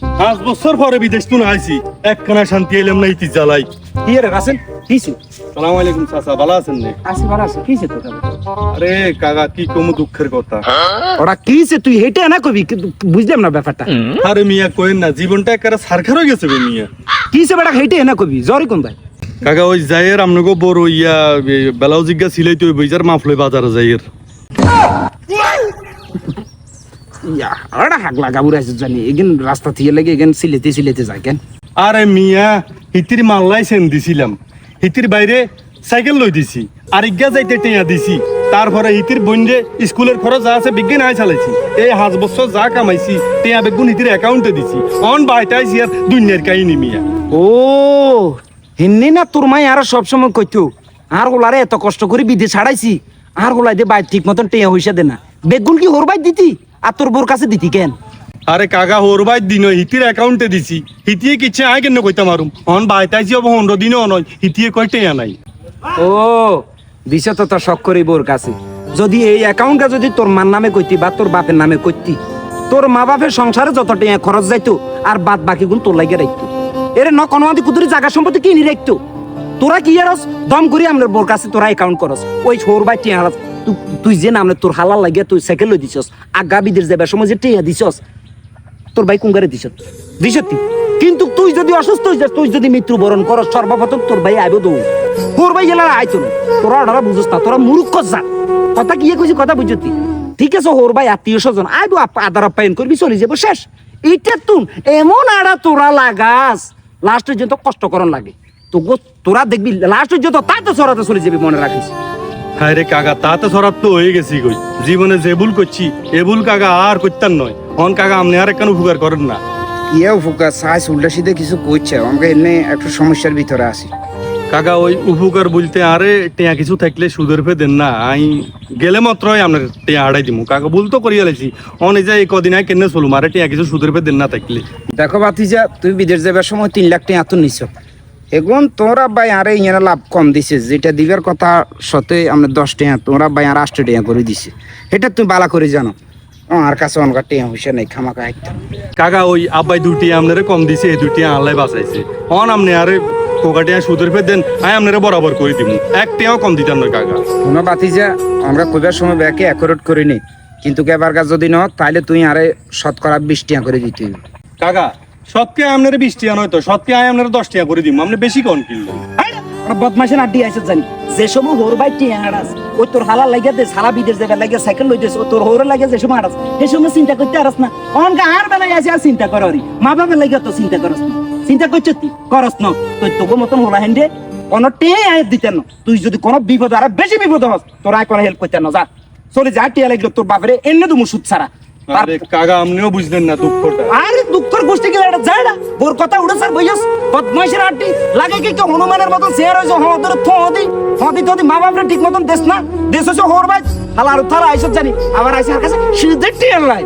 5 বছর পরে বিদেশ তো আইছি, একখানা শান্তি এলাম না ইতি জ্বালাই। কি রে রাসেল কিছে? সালাম আলাইকুম চাচা, ভালো আছেন নে? আসি ভালো আছে কিছে তো? আরে কাকা কি কম দুঃখের কথা। ওরা কিছে তুই হেঁটে না কবি, কিন্তু বুঝলাম না ব্যাপারটা। আরে মিয়া কোয়েন না, জীবনটা একেবারে সারখার হয়ে গেছে বে মিয়া। কিছে বেটা হেঁটে না কবি, জ্বরে কোন ভাই? কাকা ওই যাইয়ের আমনগো বড় ইয়া বেলাও জিজ্ঞা সিলাই তুই বইজার মাফলই বাজারে যাইয়ের। ইয়া আরে হাক লাগা বুড়াইছ জানি এগেন রাস্তা থেকে লাগে এগেন সিলেতে যায় কেন? আরে মিয়া হিতির মাল্লাই সেন দিছিলাম, হিতির বাইরে সাইকেল লই দিছি, আর ইজ্ঞা যাইতে টেয়া দিছি। তারপরে হিতির বইন্ডে স্কুলের খরচ যা আছে বিজ্ঞান আয় চালাইছি। এই 5 বছর যা কামাইছি টেয়া বেগুন হিতির অ্যাকাউন্টে দিছি। অন বাইতাইছি আর দুনিয়ার কাহিনী মিয়া। ও হিন্নি না তোর মাই আর সবসময় কইতো আর ওলারে এত কষ্ট করে বিদে ছাড়াইছি, আর ওলাই দে বাই ঠিক মতন টেয়া হইসা দে না। বেগুন কি হোর বাই দিতি আর তোর বোর কাছে দিতি কেন? আরে কাকা হোর বাই দিন হিতির অ্যাকাউন্টে দিছি, হিতিয়ে কিচ্ছে আয় কেন কইতাম আরুম। অন বাইতাইছি অব 15 দিনও নয়, হিতিয়ে কয় টেয়া নাই। ও দিছে তো তোর শখ করি বোর কাছে। যদি এই অ্যাকাউন্টটা যদি তোর মার নামে কইতি বা তোর বাপের নামে কইতি, তোর মা বাপের সংসারে যত টেয়া খরচ যাইতো আর বাদ বাকি গুণ তোর লাগে রাখতো। এরে ন কোনোমাদি কুতুরি জায়গা সম্পত্তি কিনি রাখতো। তোরা কি আরস দম করি আমরা বোর কাছে তোরা অ্যাকাউন্ট করস। ওই ছোর বাই টেয়া হালাস তুই যে নামে তোর হালাল লাগিয়া তুই সাইকেল লই দিছস, আগা বিদের যাবার সময় যে টেয়া দিছস তোর ভাই কুঙ্গারে দিছ দিছতি। কিন্তু তুই যদি অসুস্থ হয়ে যাস, তুই যদি মৃত্যুবরণ করস, সর্বপ্রথম তোর ভাই আইব দৌড়। তোর ভাই এলারা আইতো না, তোরা ওরা বুঝস না, তোরা মূর্খ যা। কথা কি কইছি কথা বুঝতি? ঠিক আছে হোর ভাই আত্মীয় স্বজন আইব, আদার আপ্যায়ন করবি চলে যাবো শেষ। এইটা তুন এমন আড়া তোরা লাগাস লাস্টের জন্য কষ্ট করন লাগে তো তোরা দেখবি লাস্টের জন্য তাতে সরাতে চলে যাবি, মনে রাখিস। হ্যাঁ রে কাকা তাতে সরাব তো হয়ে গেছি কই, জীবনে যে ভুল করছি এ ভুল কাকা আর করতাম নয়। অন কাকা আপনি আর একখান উপকার করেন না। ইয়েও ফুকা সাইজ উল্টা সিধে কিছু কইছে, আমাকে এমনি একটু সমস্যার ভিতরে আছি। কাকা ওই উপকার বলতে আরে টেয়া কিছু থাকলে সুদের ফে দেন না, আই গেলে মাত্রই আপনার টেয়া হারাই দিমু। কাকা ভুল তো করিয়া লাইছি, অনে যে এই কদিন আয় কেনে চলুম, আরে টেয়া কিছু সুদের ফে দেন না থাকলে। দেখো বাতিজা তুই বিদেশ যাবার সময় 3 লাখ টাকা তো নিছ, এখন তোরা ভাই আরে ইয়ে লাভ কম দিছে, যেটা দিবার কথা সতে আমরা 10 টাকা তোরা ভাই আর 8 টাকা করে দিছে। এটা তুমি বালা করে জানো, আমার কাছে অনকা টাকা হইছে নাই খামাকা একটা। কাকা ওই আব্বাই দুটি আপনারে কম দিছে, এই দুটি আল্লাহ বাঁচাইছে। অন আপনি আরে কোকাটিয়া সুদের ফে দেন, আয় আপনারে বরাবর করে দিমু, এক টাকাও কম দিতাম না কাকা। কোনো বাতিজা আমরা কইবার সময় ব্যাকে অ্যাকুরেট করিনি, কিন্তু কেবার কাজ যদি ন তাইলে তুই আরে শতকরা 20 টাকা করে দিতে হইবে। কাকা সৎকে আপনার 20 টাকা নয় তো, সৎকে আয় আপনার 10 টাকা করে দিমু, আপনি বেশি কম কিনলেন। বদমাশের আড্ডি আইছে জানি, যে সময় হোর বাই টিয়া হারাস ওই তোর হালা লাগিয়া দে সারা বিদেশ যাবে লাগিয়া সাইকেল লইতেছ, ও তোর হোর লাগিয়া যে সময় হারাস সেই সময় চিন্তা করতে হারাস না। অনকা আর বেলায় আসে আর চিন্তা কররি, মা বাবার লাগিয়া তো চিন্তা করস না, চিন্তা করছ তুই করস না। তুই তোকে মতন হোলা হেন্ডে কোনো টেয়ে আয় দিতেন না। তুই যদি কোনো বিপদ আর বেশি বিপদ হস তোর আয় করে হেল্প করতেন না, যা চলে যা। টিয়া লাগলো তোর বাপরে এনে তুমি সুদ ছাড়া। আরে কাকা আপনিও বুঝলেন না দুঃখটা। আরে দুঃখের গোষ্ঠী গেলে এটা যায় না, ওর কথা উড়ে স্যার বইয়াস বদমাইশের আড্ডি লাগে কি হনুমানের মতন শেয়ার হয়েছে হদি থদি মা বাপরে ঠিক মতন দেশ না দেশ হচ্ছে হোর বাই হালা আর থালা আইসব জানি আবার আইসে আর কাছে সিধে টিয়ার লাই